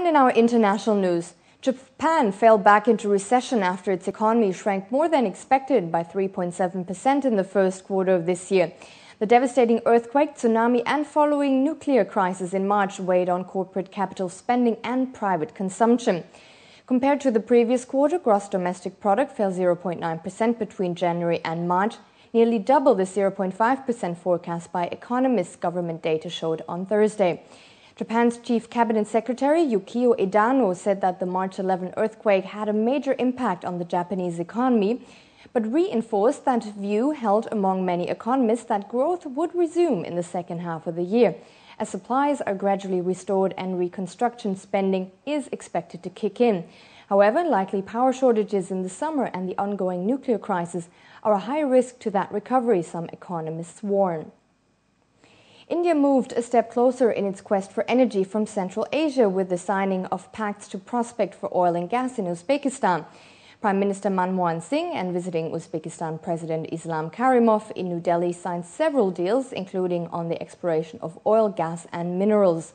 And in our international news, Japan fell back into recession after its economy shrank more than expected by 3.7% in the first quarter of this year. The devastating earthquake, tsunami and following nuclear crisis in March weighed on corporate capital spending and private consumption. Compared to the previous quarter, gross domestic product fell 0.9% between January and March, nearly double the 0.5% forecast by economists, government data showed on Thursday. Japan's Chief Cabinet Secretary Yukio Edano said that the March 11 earthquake had a major impact on the Japanese economy, but reinforced that view held among many economists that growth would resume in the second half of the year, as supplies are gradually restored and reconstruction spending is expected to kick in. However, likely power shortages in the summer and the ongoing nuclear crisis are a high risk to that recovery, some economists warn. India moved a step closer in its quest for energy from Central Asia with the signing of pacts to prospect for oil and gas in Uzbekistan. Prime Minister Manmohan Singh and visiting Uzbekistan President Islam Karimov in New Delhi signed several deals, including on the exploration of oil, gas and minerals.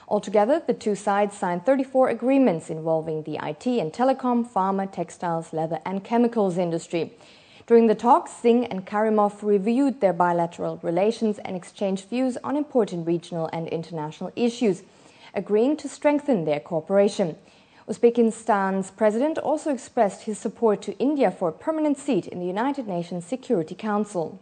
Altogether, the two sides signed 34 agreements involving the IT and telecom, pharma, textiles, leather and chemicals industry. During the talks, Singh and Karimov reviewed their bilateral relations and exchanged views on important regional and international issues, agreeing to strengthen their cooperation. Uzbekistan's president also expressed his support to India for a permanent seat in the United Nations Security Council.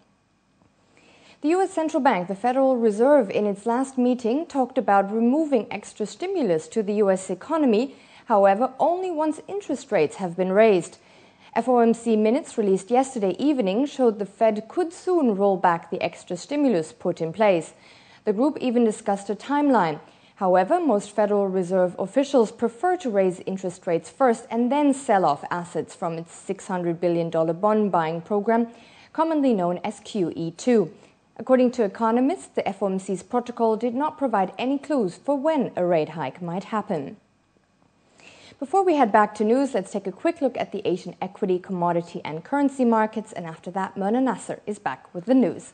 The U.S. Central Bank, the Federal Reserve, in its last meeting talked about removing extra stimulus to the U.S. economy, however, only once interest rates have been raised. FOMC minutes released yesterday evening showed the Fed could soon roll back the extra stimulus put in place. The group even discussed a timeline. However, most Federal Reserve officials prefer to raise interest rates first and then sell off assets from its $600 billion bond buying program, commonly known as QE2. According to economists, the FOMC's protocol did not provide any clues for when a rate hike might happen. Before we head back to news, let's take a quick look at the Asian equity, commodity and currency markets, and after that, Myrna Nasser is back with the news.